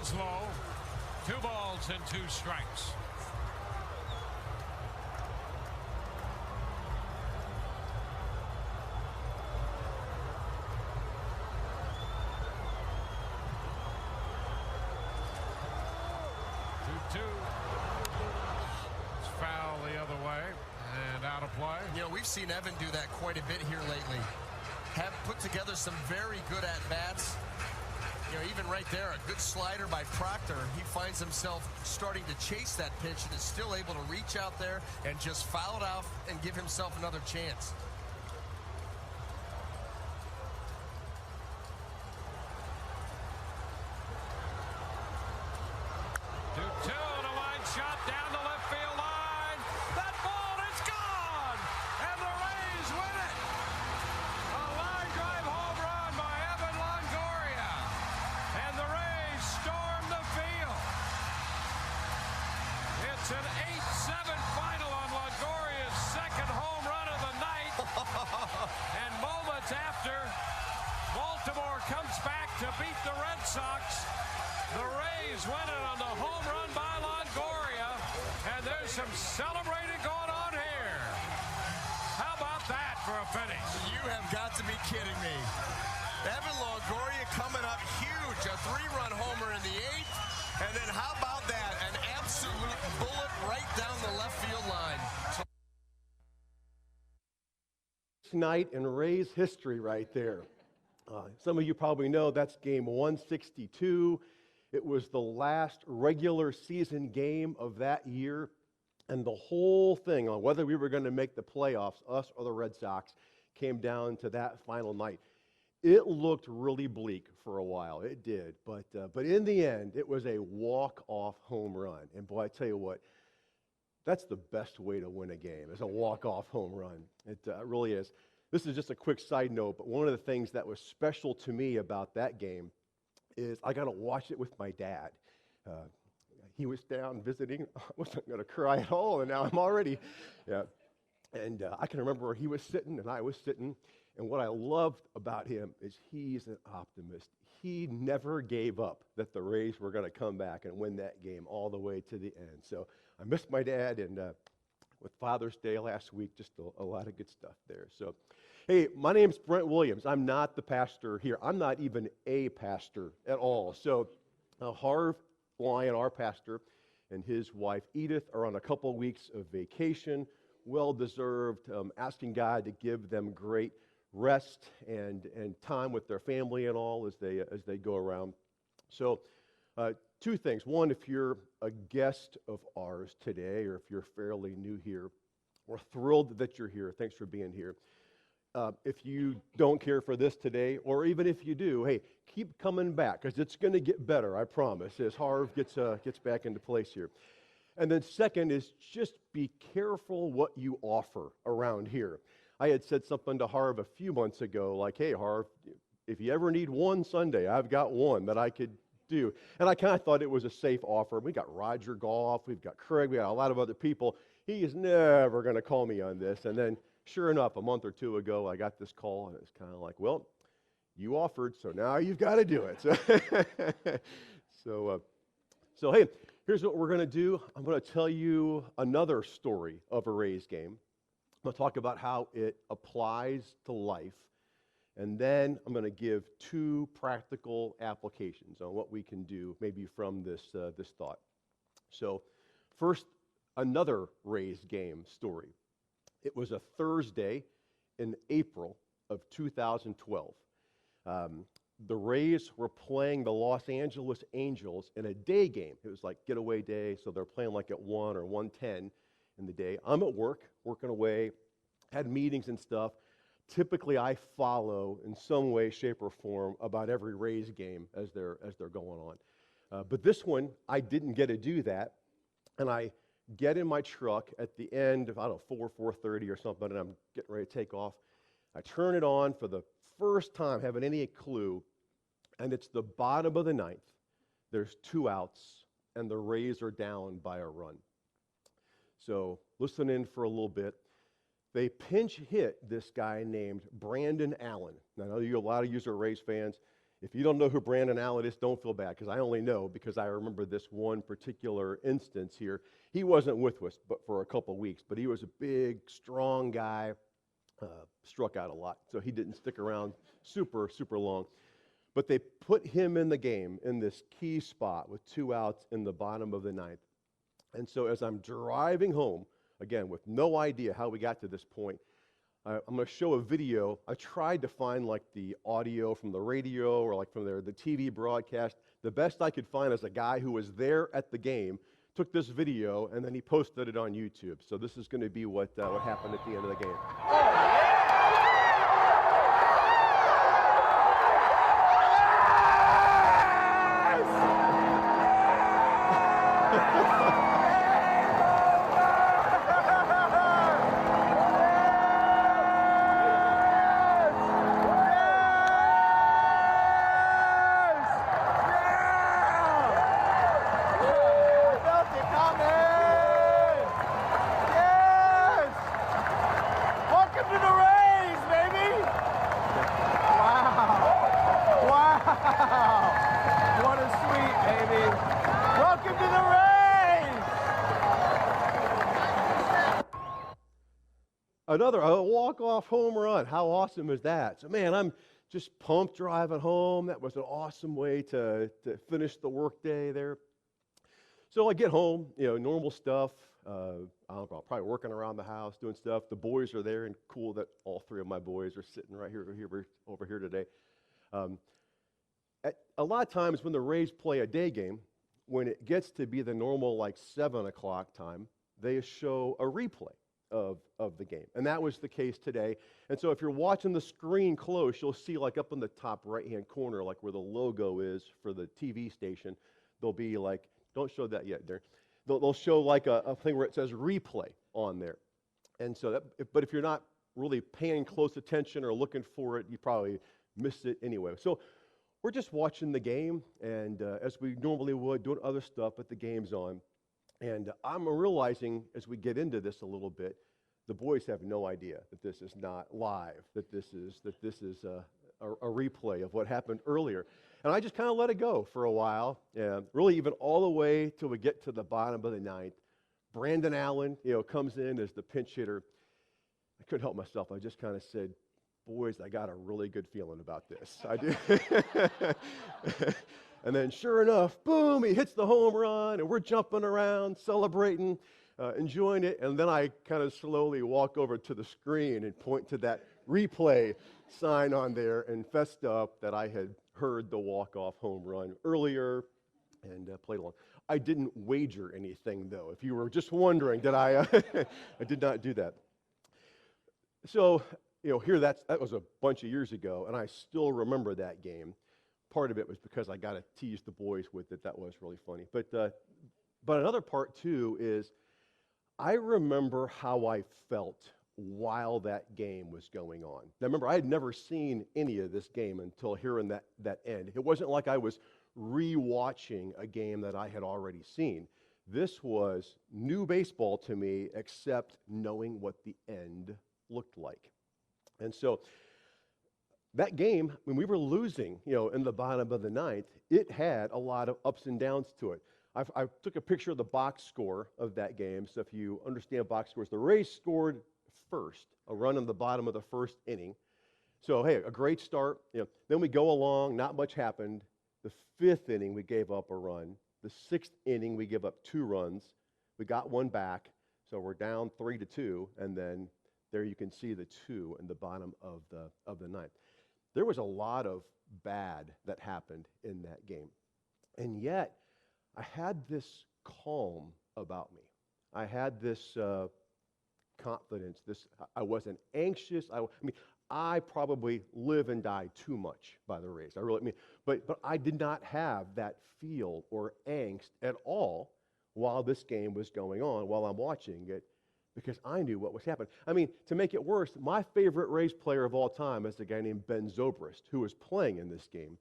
One's low. 2 balls and 2 strikes. It's foul the other way and out of play. You know, we've seen Evan do that quite a bit here lately. Have put together some very good at-bats. You know, even right there, a good slider by Proctor. He finds himself starting to chase that pitch and is still able to reach out there and just foul it out and give himself another chance. 2-2 and a line shot down the left field line. That ball is gone, and the Rays win it. A line drive home run by Evan Longoria, and the Rays storm the field. It's an 8-7 final on Longoria's second home run of the night. And moments after, Baltimore comes back to beat the Red Sox. The Rays win it on the home run by Longoria, and there's some celebrating going on here. How about that for a finish? You have got to be kidding me. Evan Longoria coming up huge, a 3-run homer in the 8th, and then how about that, an absolute bullet right down the left field line. Night in Rays history right there. Some of you probably know that's game 162. It was the last regular season game of that year, and the whole thing on whether we were going to make the playoffs, us or the Red Sox, came down to that final night. It looked really bleak for a while. It did, but in the end, it was a walk-off home run. And boy, I tell you what, that's the best way to win a game, is a walk-off home run. It really is. This is just a quick side note, but one of the things that was special to me about that game is I got to watch it with my dad. He was down visiting. I wasn't going to cry at all, and now I'm already. Yeah. And I can remember where he was sitting and I was sitting, and what I loved about him is he's an optimist. He never gave up that the Rays were going to come back and win that game all the way to the end. So I missed my dad, and with Father's Day last week, just a lot of good stuff there. So, hey, my name's Brent Williams. I'm not the pastor here. I'm not even a pastor at all. So Harv Lyon, our pastor, and his wife Edith are on a couple weeks of vacation, well-deserved, asking God to give them great rest and time with their family and all as they go around. So 2 things. One, if you're a guest of ours today, or if you're fairly new here, we're thrilled that you're here. Thanks for being here. If you don't care for this today, or even if you do, hey, keep coming back, because it's going to get better, I promise, as Harv gets back into place here. And then second is just be careful what you offer around here. I had said something to Harv a few months ago, like, hey, Harv, if you ever need one Sunday, I've got one that I could do. And I kind of thought it was a safe offer. We got Roger Goff, we've got Craig, we got a lot of other people. He is never going to call me on this. And then, sure enough, a month or 2 ago, I got this call, and it's kind of like, well, you offered, so now you've got to do it. So hey, here's what we're going to do. I'm going to tell you another story of a Rays game. I'm going to talk about how it applies to life. And then I'm going to give 2 practical applications on what we can do maybe from this thought. So first, another Rays game story. It was a Thursday in April of 2012. The Rays were playing the Los Angeles Angels in a day game. It was like getaway day, so they're playing like at 1 or 1:10 in the day. I'm at work, working away, had meetings and stuff. Typically, I follow in some way, shape, or form about every Rays game as they're going on. But this one, I didn't get to do that, and I get in my truck at the end of, 4:30 or something, and I'm getting ready to take off. I turn it on for the first time, having any clue, and it's the bottom of the 9th. There's 2 outs, and the Rays are down by a run. So listen in for a little bit. They pinch hit this guy named Brandon Allen. Now, I know a lot of you are Rays fans. If you don't know who Brandon Allen is, don't feel bad, because I only know because I remember this one particular instance here. He wasn't with us but for a couple weeks, but he was a big, strong guy, struck out a lot, so he didn't stick around super long. But they put him in the game in this key spot with 2 outs in the bottom of the ninth. And so as I'm driving home, again, with no idea how we got to this point, I'm going to show a video. I tried to find like the audio from the radio or like from the TV broadcast. The best I could find is a guy who was there at the game, took this video, and then he posted it on YouTube. So this is going to be what happened at the end of the game. Another walk-off home run. How awesome is that? So, man, I'm just pumped driving home. That was an awesome way to finish the workday there. So I get home, normal stuff. I don't know, probably working around the house, doing stuff. The boys are there, and cool that all 3 of my boys are sitting right over here today. A lot of times when the Rays play a day game, when it gets to be the normal like 7 o'clock time, they show a replay of the game. And that was the case today. And so if you're watching the screen close, you'll see like up in the top right-hand corner, like where the logo is for the TV station, there'll be like, don't show that yet there. They'll show like a thing where it says replay on there. And so but if you're not really paying close attention or looking for it, you probably missed it anyway. So we're just watching the game, and as we normally would, doing other stuff, but the game's on. And I'm realizing as we get into this a little bit, the boys have no idea that this is not live, that this is a replay of what happened earlier. And I just kind of let it go for a while, really even all the way till we get to the bottom of the ninth. Brandon Allen, comes in as the pinch hitter. I couldn't help myself. I just kind of said, boys, I got a really good feeling about this. I do. And then sure enough, boom, he hits the home run, and we're jumping around, celebrating, enjoying it. And then I kind of slowly walk over to the screen and point to that replay sign on there and fessed up that I had heard the walk-off home run earlier and played along. I didn't wager anything, though. If you were just wondering, did I? I did not do that. So, here that was a bunch of years ago, and I still remember that game. Part of it was because I got to tease the boys with it. That was really funny. But another part, too, is I remember how I felt while that game was going on. Now, remember, I had never seen any of this game until hearing that end. It wasn't like I was re-watching a game that I had already seen. This was new baseball to me, except knowing what the end looked like. And so that game, when we were losing, in the bottom of the ninth, it had a lot of ups and downs to it. I took a picture of the box score of that game. So if you understand box scores, the Rays scored first, a run in the bottom of the first inning. So, hey, a great start. Then we go along, not much happened. The 5th inning, we gave up a run. The 6th inning, we give up 2 runs. We got one back, so we're down 3-2, and then there you can see the 2 in the bottom of the ninth. There was a lot of bad that happened in that game. And yet, I had this calm about me. I had this confidence. I wasn't anxious. I probably live and die too much by the Rays. But I did not have that feel or angst at all while this game was going on, while I'm watching it, because I knew what was happening. To make it worse, my favorite Rays player of all time is a guy named Ben Zobrist, who was playing in this game.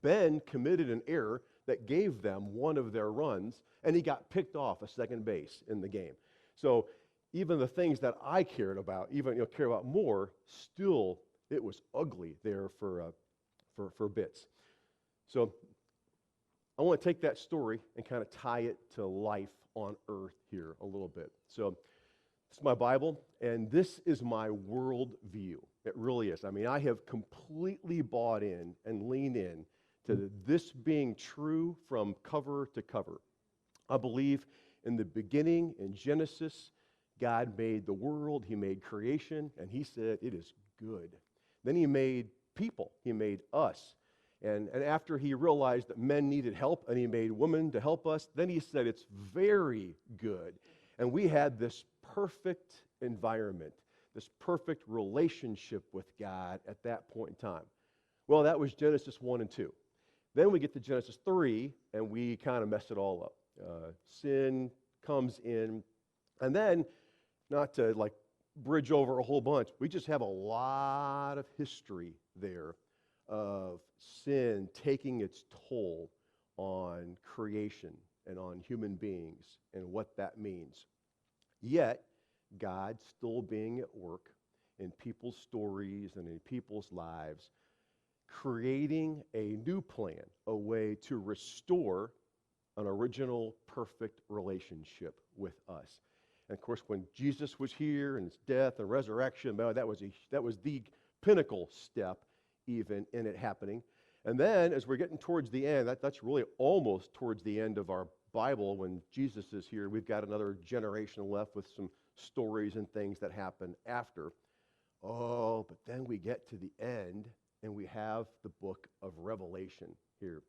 Ben committed an error that gave them one of their runs, and he got picked off at second base in the game. So even the things that I cared about, care about more, still it was ugly there for bits. So I want to take that story and kind of tie it to life on earth here a little bit. So it's my Bible, and this is my world view. It really is. I mean, I have completely bought in and leaned in to this being true from cover to cover. I believe in the beginning, in Genesis, God made the world, He made creation, and He said, it is good. Then He made people. He made us. And after He realized that men needed help, and He made women to help us, then He said, it's very good. And we had this perfect environment, this perfect relationship with God at that point in time. Well, that was Genesis 1 and 2. Then we get to Genesis 3, and we kind of mess it all up. Sin comes in, and then, not to like bridge over a whole bunch, we just have a lot of history there of sin taking its toll on creation and on human beings and what that means. Yet, God still being at work in people's stories and in people's lives, creating a new plan, a way to restore an original perfect relationship with us. And of course, when Jesus was here and His death and resurrection, that was the pinnacle step even in it happening. And then as we're getting towards the end, that's really almost towards the end of our Bible when Jesus is here. We've got another generation left with some stories and things that happen after. Oh, but then we get to the end and we have the book of Revelation here.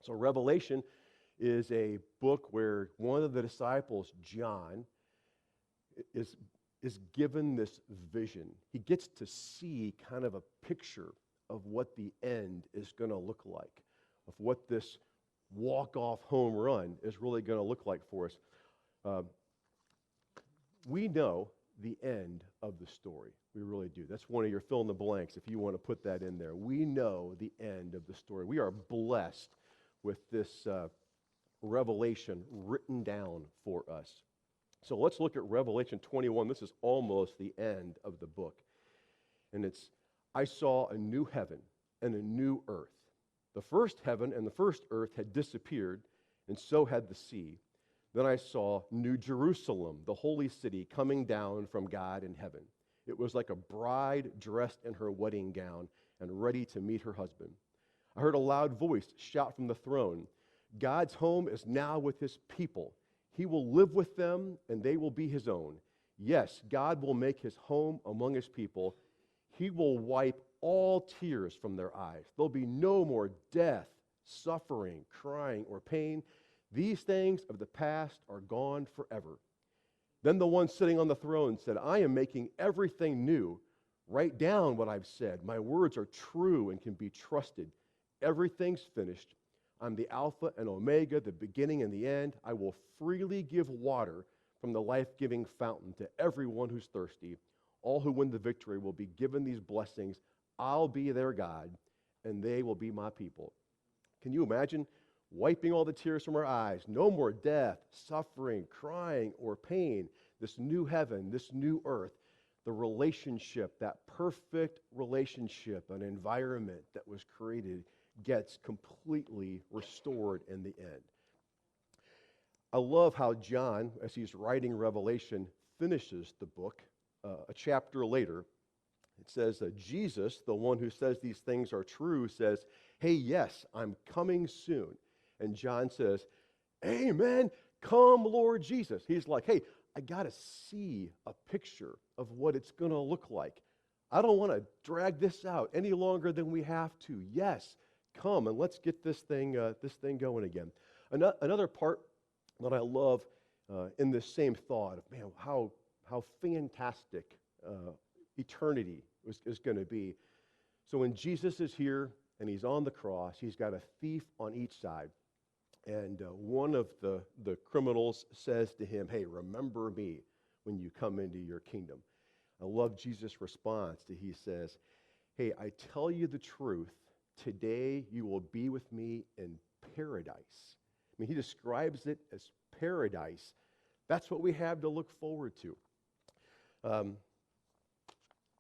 So Revelation is a book where one of the disciples, John, is given this vision. He gets to see kind of a picture of what the end is going to look like, of what this walk-off home run is really going to look like for us. We know the end of the story. We really do. That's one of your fill in the blanks if you want to put that in there. We know the end of the story. We are blessed with this revelation written down for us. So let's look at Revelation 21. This is almost the end of the book. And it's, I saw a new heaven and a new earth. The first heaven and the first earth had disappeared, and so had the sea. Then I saw New Jerusalem, the holy city, coming down from God in heaven. It was like a bride dressed in her wedding gown and ready to meet her husband. I heard a loud voice shout from the throne, God's home is now with His people. He will live with them, and they will be His own. Yes, God will make His home among His people. He will wipe all tears from their eyes. There'll be no more death, suffering, crying, or pain. These things of the past are gone forever. Then the one sitting on the throne said, I am making everything new. Write down what I've said. My words are true and can be trusted. Everything's finished. I'm the Alpha and Omega, the beginning and the end. I will freely give water from the life-giving fountain to everyone who's thirsty. All who win the victory will be given these blessings. I'll be their God, and they will be my people. Can you imagine wiping all the tears from our eyes? No more death, suffering, crying, or pain. This new heaven, this new earth, the relationship, that perfect relationship, an environment that was created gets completely restored in the end. I love how John, as he's writing Revelation, finishes the book a chapter later. It says, Jesus, the one who says these things are true, says, hey, yes, I'm coming soon. And John says, amen, come, Lord Jesus. He's like, hey, I got to see a picture of what it's going to look like. I don't want to drag this out any longer than we have to. Yes, come and let's get this thing going again. Another part that I love in this same thought of, man, how fantastic eternity is going to be. So when Jesus is here and He's on the cross, He's got a thief on each side. And one of the criminals says to Him, hey, remember me when you come into your kingdom. I love Jesus' response. He says, hey, I tell you the truth, today you will be with me in paradise. I mean, He describes it as paradise. That's what we have to look forward to.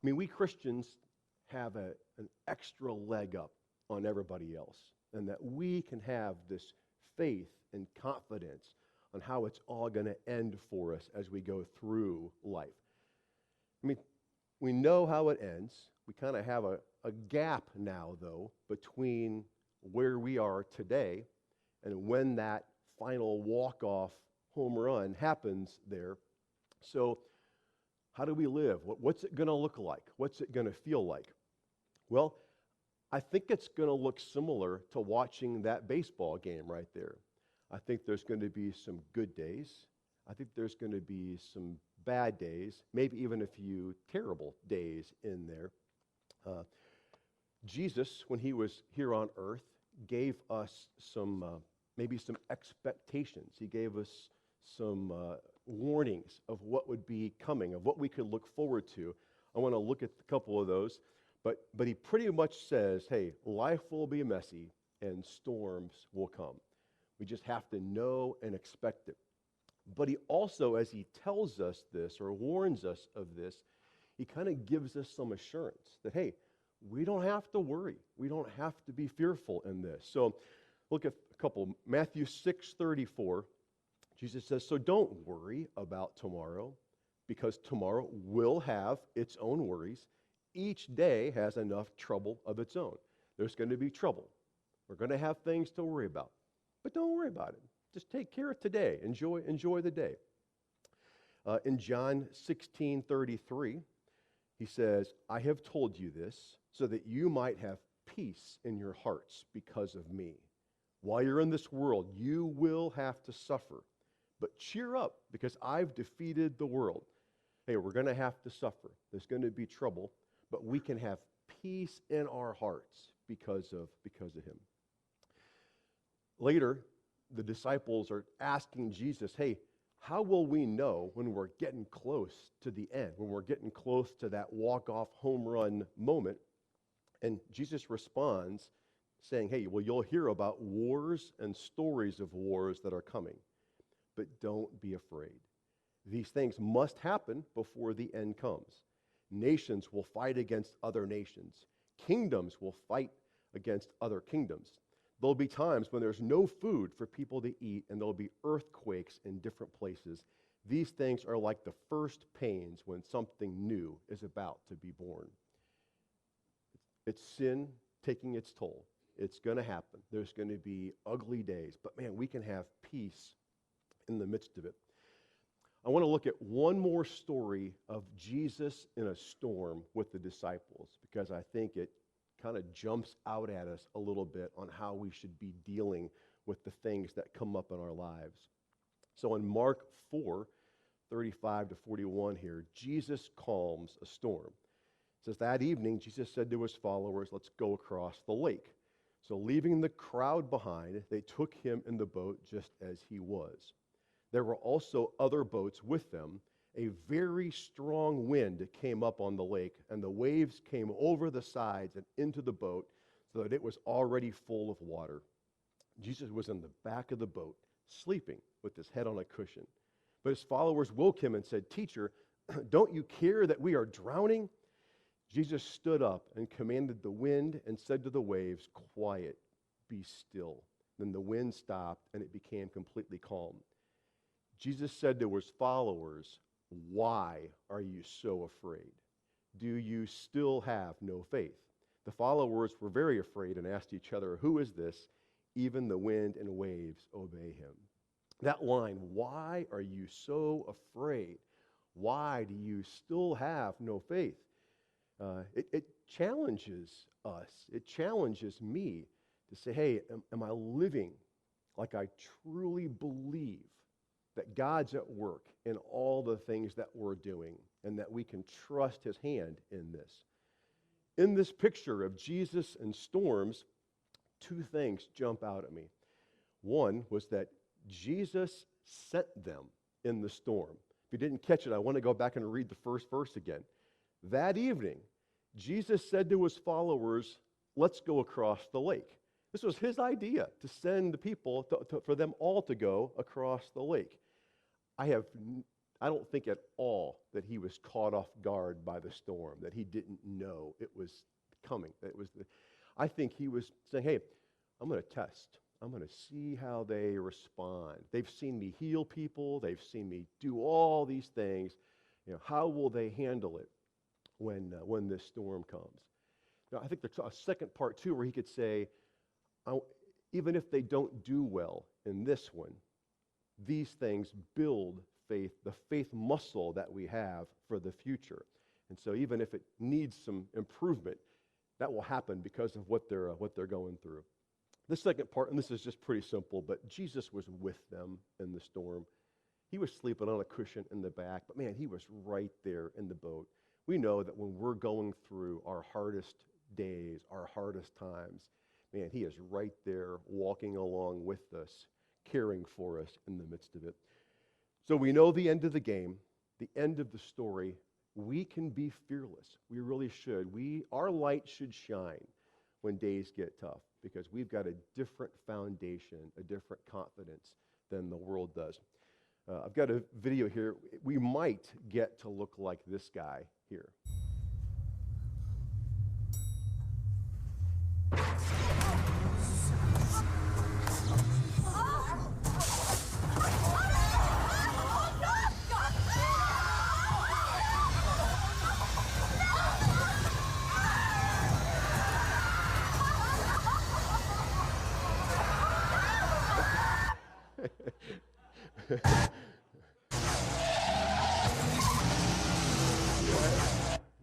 We Christians have an extra leg up on everybody else. and that we can have this faith and confidence on how it's all going to end for us as we go through life. I mean, we know how it ends. We kind of have a gap now, though, between where we are today and when that final walk-off home run happens there. So how do we live? What's it going to look like? What's it going to feel like? Well, I think it's going to look similar to watching that baseball game right there. I think there's going to be some good days. I think there's going to be some bad days, maybe even a few terrible days in there. Jesus, when he was here on earth, gave us maybe some expectations. He gave us some warnings of what would be coming, of what we could look forward to. I want to look at a couple of those, but he pretty much says, hey, life will be messy and storms will come. We just have to know and expect it. But he also, as he tells us this or warns us of this, he kind of gives us some assurance that, hey, we don't have to worry. We don't have to be fearful in this. So look at a couple. Matthew 6:34, Jesus says, so don't worry about tomorrow, because tomorrow will have its own worries. Each day has enough trouble of its own. There's going to be trouble. We're going to have things to worry about. But don't worry about it. Just take care of today. Enjoy the day. In John 16:33, he says, I have told you this so that you might have peace in your hearts because of me. While you're in this world, you will have to suffer. But cheer up, because I've defeated the world. Hey, we're going to have to suffer. There's going to be trouble, but we can have peace in our hearts because of him. Later, the disciples are asking Jesus, hey, how will we know when we're getting close to the end, when we're getting close to that walk-off home run moment? And Jesus responds saying, hey, well, you'll hear about wars and stories of wars that are coming, but don't be afraid. These things must happen before the end comes. Nations will fight against other nations. Kingdoms will fight against other kingdoms. There'll be times when there's no food for people to eat, and there'll be earthquakes in different places. These things are like the first pains when something new is about to be born. It's sin taking its toll. It's going to happen. There's going to be ugly days, but man, we can have peace in the midst of it. I want to look at one more story of Jesus in a storm with the disciples, because I think it kind of jumps out at us a little bit on how we should be dealing with the things that come up in our lives. So in Mark 4:35-41 here, Jesus calms a storm. It says, that evening, Jesus said to his followers, let's go across the lake. So leaving the crowd behind, they took him in the boat just as he was. There were also other boats with them. A very strong wind came up on the lake, and the waves came over the sides and into the boat so that it was already full of water. Jesus was in the back of the boat, sleeping with his head on a cushion. But his followers woke him and said, Teacher, don't you care that we are drowning? Jesus stood up and commanded the wind and said to the waves, Quiet, be still. Then the wind stopped and it became completely calm. Jesus said to his followers, Why are you so afraid? Do you still have no faith? The followers were very afraid and asked each other, Who is this? Even the wind and waves obey him. That line, why are you so afraid? Why do you still have no faith? It challenges us. It challenges me to say, hey, am I living like I truly believe that God's at work in all the things that we're doing and that we can trust his hand in this? In this picture of Jesus and storms, two things jump out at me. One was that Jesus sent them in the storm. If you didn't catch it, I want to go back and read the first verse again. That evening, Jesus said to his followers, let's go across the lake. This was his idea, to send the people, for them all to go across the lake. I don't think at all that he was caught off guard by the storm, that he didn't know it was coming. I think he was saying, hey, I'm going to test. I'm going to see how they respond. They've seen me heal people. They've seen me do all these things. How will they handle it when this storm comes? I think there's a second part too, where he could say, even if they don't do well in this one, these things build faith, the faith muscle that we have for the future. And so even if it needs some improvement, that will happen because of what they're going through. The second part, and this is just pretty simple, but Jesus was with them in the storm. He was sleeping on a cushion in the back, but man, he was right there in the boat. We know that when we're going through our hardest days, our hardest times, man, he is right there walking along with us, caring for us in the midst of it. So we know the end of the game, the end of the story. We can be fearless. We really should. Our light should shine when days get tough because we've got a different foundation, a different confidence than the world does. I've got a video here. We might get to look like this guy here.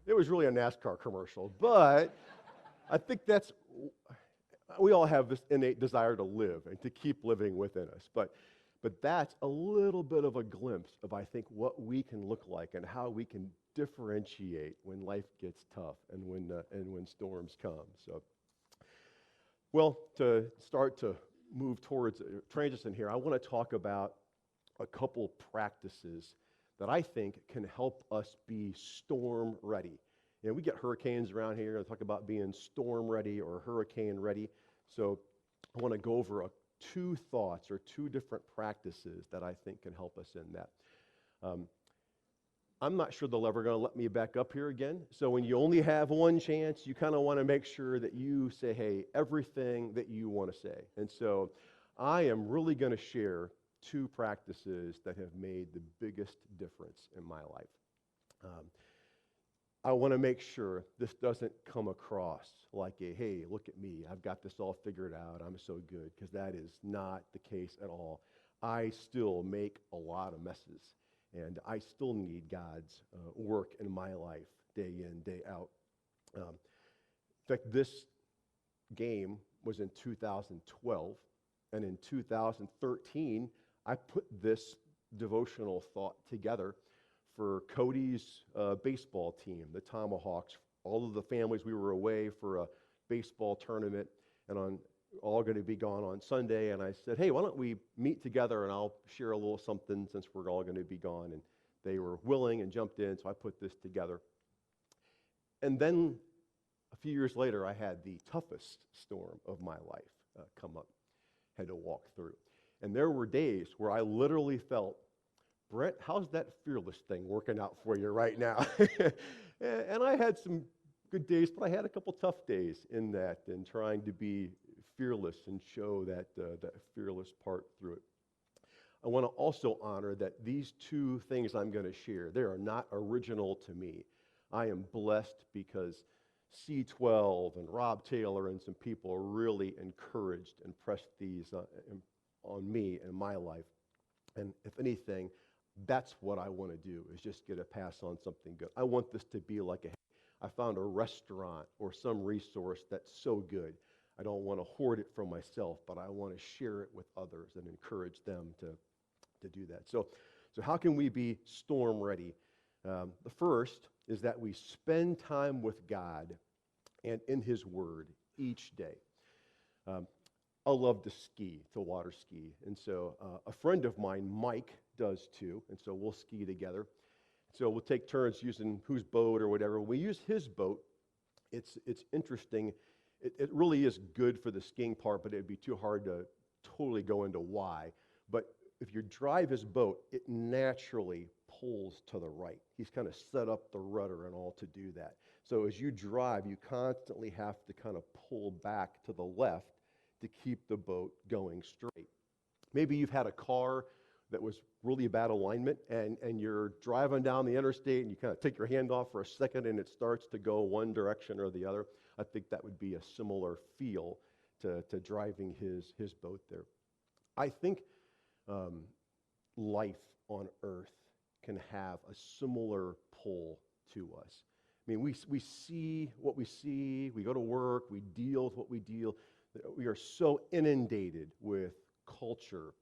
It was really a NASCAR commercial, but I think we all have this innate desire to live and to keep living within us, but that's a little bit of a glimpse of, I think, what we can look like and how we can differentiate when life gets tough and when storms come. So, well, to start to move towards transition here, I want to talk about a couple practices that I think can help us be storm ready. We get hurricanes around here and talk about being storm ready or hurricane ready. So I want to go over two thoughts or two different practices that I think can help us in that. I'm not sure they're ever going to let me back up here again. So when you only have one chance, you kind of want to make sure that you say, hey, everything that you want to say. And so I am really going to share two practices that have made the biggest difference in my life. I want to make sure this doesn't come across like hey, look at me, I've got this all figured out, I'm so good, because that is not the case at all. I still make a lot of messes, and I still need God's work in my life day in, day out. In fact, this game was in 2012, and in 2013, I put this devotional thought together for Cody's baseball team, the Tomahawks. All of the families, we were away for a baseball tournament and all going to be gone on Sunday. And I said, hey, why don't we meet together and I'll share a little something since we're all going to be gone. And they were willing and jumped in, so I put this together. And then a few years later, I had the toughest storm of my life come up, had to walk through. And there were days where I literally felt, Brent, how's that fearless thing working out for you right now? And I had some good days, but I had a couple tough days in that and trying to be fearless and show that fearless part through it. I want to also honor that these two things I'm going to share, they are not original to me. I am blessed because C12 and Rob Taylor and some people really encouraged and pressed these on me and my life. And if anything, that's what I want to do, is just get a pass on something good. I want this to be like I found a restaurant or some resource that's so good. I don't want to hoard it for myself, but I want to share it with others and encourage them to do that. So how can we be storm ready? The first is that we spend time with God and in His Word each day. I love to ski, to water ski. And so a friend of mine, Mike, does too. And so we'll ski together. So we'll take turns using whose boat or whatever. When we use his boat, it's interesting. It really is good for the skiing part, but it'd be too hard to totally go into why. But if you drive his boat, it naturally pulls to the right. He's kind of set up the rudder and all to do that. So as you drive, you constantly have to kind of pull back to the left to keep the boat going straight. Maybe you've had a car that was really bad alignment, and you're driving down the interstate and you kind of take your hand off for a second and it starts to go one direction or the other. I think that would be a similar feel to driving his boat there. I think life on earth can have a similar pull to us. I mean, we see what we see, we go to work, we deal with what we deal. We are so inundated with culture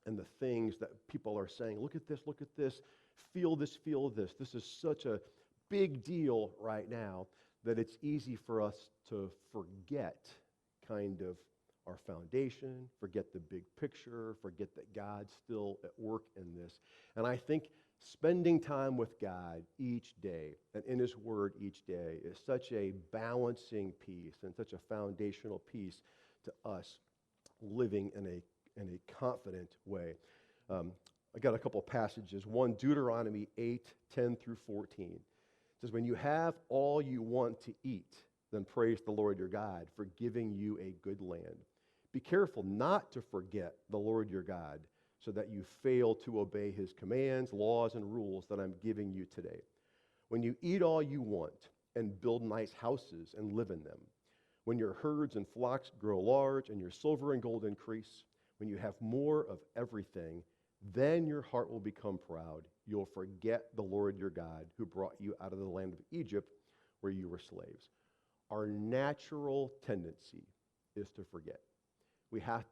and the things that people are saying. Look at this, feel this, feel this. This is such a big deal right now that it's easy for us to forget kind of our foundation, forget the big picture, forget that God's still at work in this. And I think spending time with God each day and in His Word each day is such a balancing piece and such a foundational piece to us living in a confident way. I got a couple of passages. One, Deuteronomy 8:10 through 14. It says, when you have all you want to eat, then praise the Lord your God for giving you a good land. Be careful not to forget the Lord your God, so that you fail to obey His commands, laws, and rules that I'm giving you today. When you eat all you want and build nice houses and live in them, when your herds and flocks grow large and your silver and gold increase, when you have more of everything, then your heart will become proud. You'll forget the Lord your God who brought you out of the land of Egypt where you were slaves. Our natural tendency is to forget. We have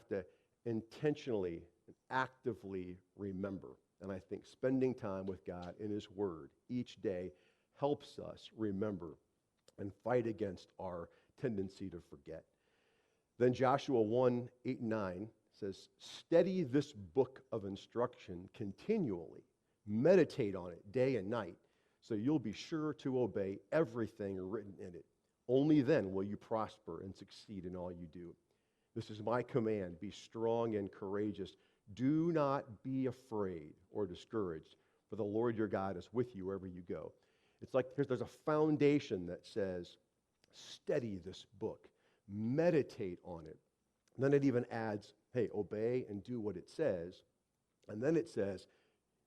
to intentionally and actively remember. And I think spending time with God in His Word each day helps us remember and fight against our tendency to forget. Then Joshua 1:8-9 says, study this book of instruction continually. Meditate on it day and night, so you'll be sure to obey everything written in it. Only then will you prosper and succeed in all you do. This is my command. Be strong and courageous. Do not be afraid or discouraged, for the Lord your God is with you wherever you go. It's like there's a foundation that says, study this book. Meditate on it. And then it even adds, hey, obey and do what it says. And then it says,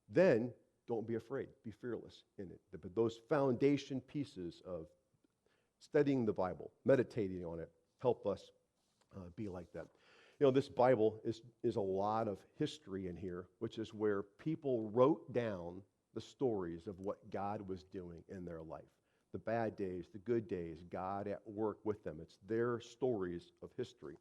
then don't be afraid. Be fearless in it. But those foundation pieces of studying the Bible, meditating on it, help us be like that. You know, this Bible is a lot of history in here, which is where people wrote down the stories of what God was doing in their life. The bad days, the good days, God at work with them. It's their stories of history.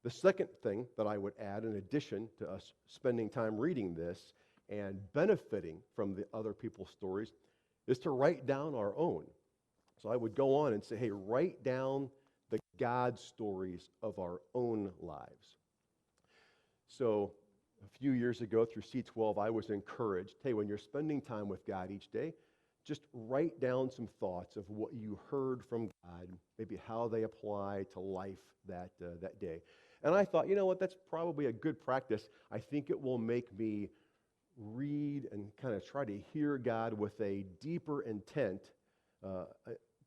The second thing that I would add, in addition to us spending time reading this and benefiting from the other people's stories, is to write down our own. So I would go on and say, hey, write down the God stories of our own lives. So a few years ago through C12, I was encouraged, hey, when you're spending time with God each day, just write down some thoughts of what you heard from God, maybe how they apply to life that day. And I thought, you know what, that's probably a good practice. I think it will make me read and kind of try to hear God with a deeper intent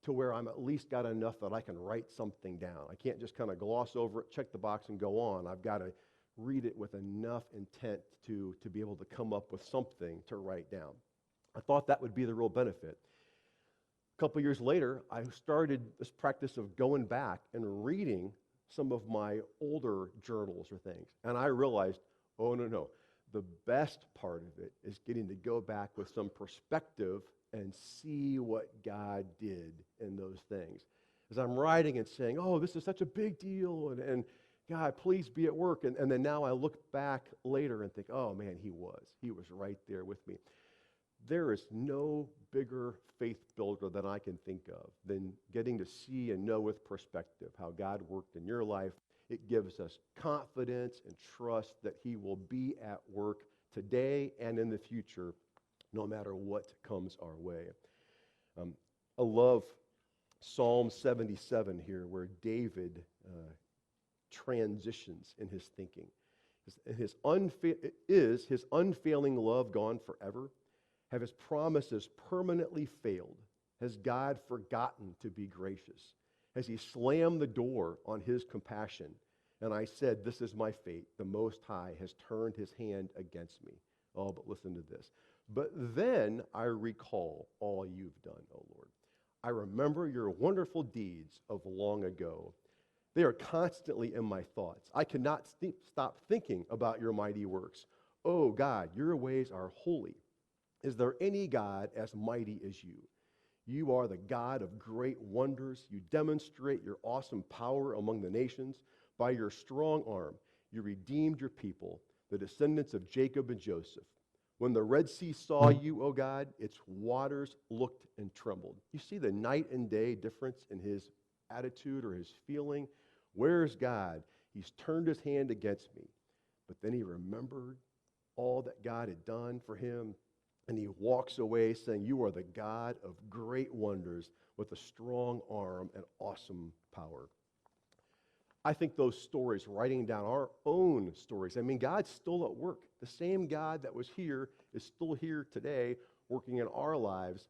to where I'm at least got enough that I can write something down. I can't just kind of gloss over it, check the box, and go on. I've got to read it with enough intent to be able to come up with something to write down. I thought that would be the real benefit. A couple years later, I started this practice of going back and reading some of my older journals or things. And I realized, oh, no. The best part of it is getting to go back with some perspective and see what God did in those things. As I'm writing and saying, oh, this is such a big deal, and God, please be at work. And then now I look back later and think, oh, man, He was right there with me. There is no bigger faith builder that I can think of than getting to see and know with perspective how God worked in your life. It gives us confidence and trust that He will be at work today and in the future, no matter what comes our way. I love Psalm 77 here, where David transitions in his thinking. Is His unfailing love gone forever? Have His promises permanently failed? Has God forgotten to be gracious? Has He slammed the door on His compassion? And I said, this is my fate. The Most High has turned his hand against me. Oh, but listen to this. But then I recall all you've done, O Lord. I remember your wonderful deeds of long ago. They are constantly in my thoughts. I cannot stop thinking about your mighty works. Oh God, your ways are holy. Is there any God as mighty as you? You are the God of great wonders. You demonstrate your awesome power among the nations. By your strong arm, you redeemed your people, the descendants of Jacob and Joseph. When the Red Sea saw you, O God, its waters looked and trembled. You see the night and day difference in his attitude or his feeling? Where's God? He's turned his hand against me. But then he remembered all that God had done for him, and he walks away saying, you are the God of great wonders with a strong arm and awesome power. I think those stories, writing down our own stories, I mean, God's still at work. The same God that was here is still here today, working in our lives.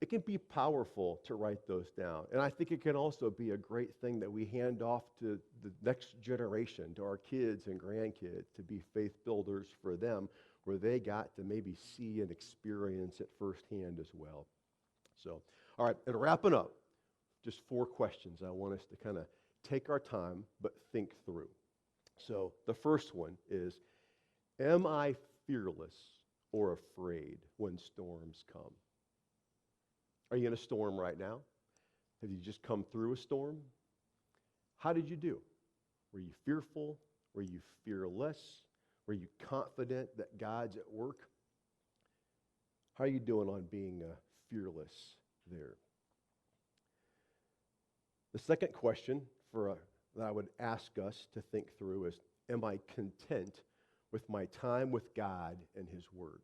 It can be powerful to write those down. And I think it can also be a great thing that we hand off to the next generation, to our kids and grandkids, to be faith builders for them, where they got to maybe see and experience it firsthand as well. So, all right, and wrapping up, just 4 questions I want us to kind of take our time, but think through. So the first one is, am I fearless or afraid when storms come? Are you in a storm right now? Have you just come through a storm? How did you do? Were you fearful? Were you fearless? Were you confident that God's at work? How are you doing on being fearless there? The second question that I would ask us to think through is, am I content with my time with God and his word?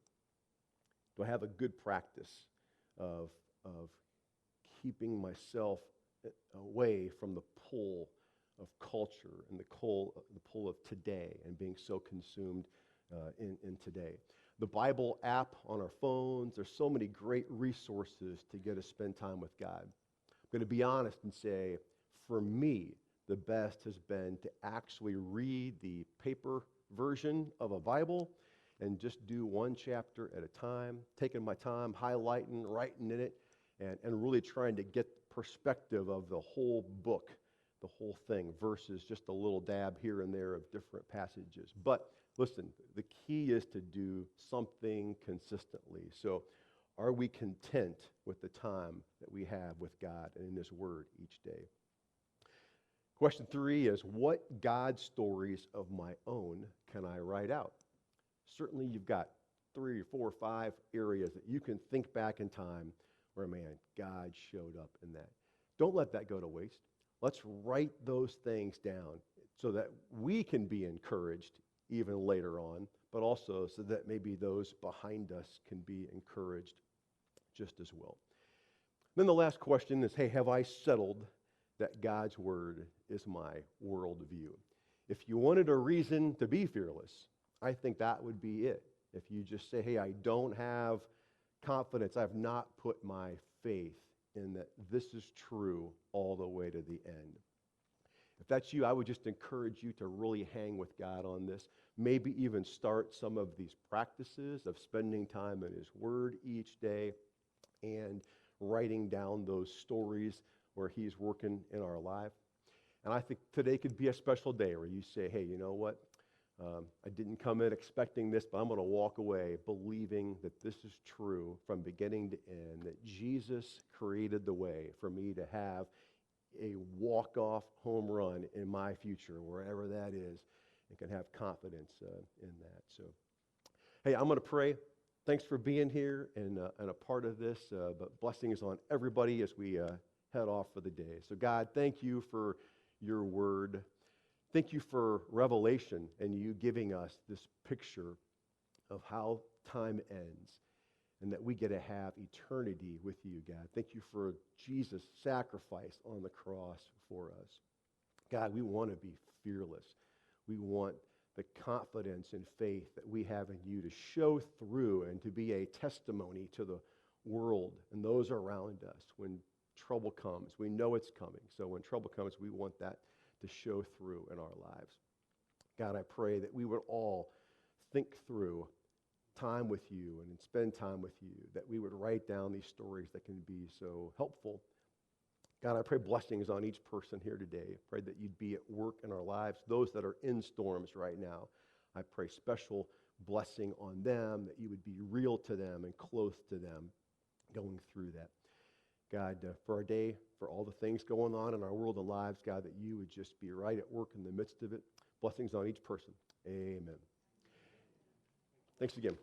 Do I have a good practice of keeping myself away from the pull of culture and the pull of today and being so consumed in today? The Bible app on our phones, there's so many great resources to get us spend time with God. I'm going to be honest and say, for me, the best has been to actually read the paper version of a Bible and just do one chapter at a time, taking my time, highlighting, writing in it, and really trying to get perspective of the whole book, the whole thing, versus just a little dab here and there of different passages. But listen, the key is to do something consistently. So are we content with the time that we have with God and in his word each day? Question 3 is, what God stories of my own can I write out? Certainly you've got 3 or 4 or 5 areas that you can think back in time where, man, God showed up in that. Don't let that go to waste. Let's write those things down so that we can be encouraged even later on, but also so that maybe those behind us can be encouraged just as well. Then the last question is, hey, have I settled that God's word is my worldview? If you wanted a reason to be fearless, I think that would be it. If you just say, hey, I don't have confidence, I've not put my faith in that this is true all the way to the end. If that's you, I would just encourage you to really hang with God on this. Maybe even start some of these practices of spending time in his word each day and writing down those stories where he's working in our life. And I think today could be a special day where you say, hey, you know what? I didn't come in expecting this, but I'm going to walk away believing that this is true from beginning to end, that Jesus created the way for me to have a walk-off home run in my future, wherever that is, and can have confidence in that. So, hey, I'm going to pray. Thanks for being here and a part of this, but blessings on everybody as we head off for the day. So, God, thank you for your word. Thank you for revelation and you giving us this picture of how time ends and that we get to have eternity with you, God. Thank you for Jesus' sacrifice on the cross for us. God, we want to be fearless. We want the confidence and faith that we have in you to show through and to be a testimony to the world and those around us when trouble comes. We know it's coming. So when trouble comes, we want that to show through in our lives. God, I pray that we would all think through time with you and spend time with you, that we would write down these stories that can be so helpful. God, I pray blessings on each person here today. I pray that you'd be at work in our lives. Those that are in storms right now, I pray special blessing on them, that you would be real to them and close to them going through that. God, for our day, for all the things going on in our world and lives, God, that you would just be right at work in the midst of it. Blessings on each person. Amen. Thanks again.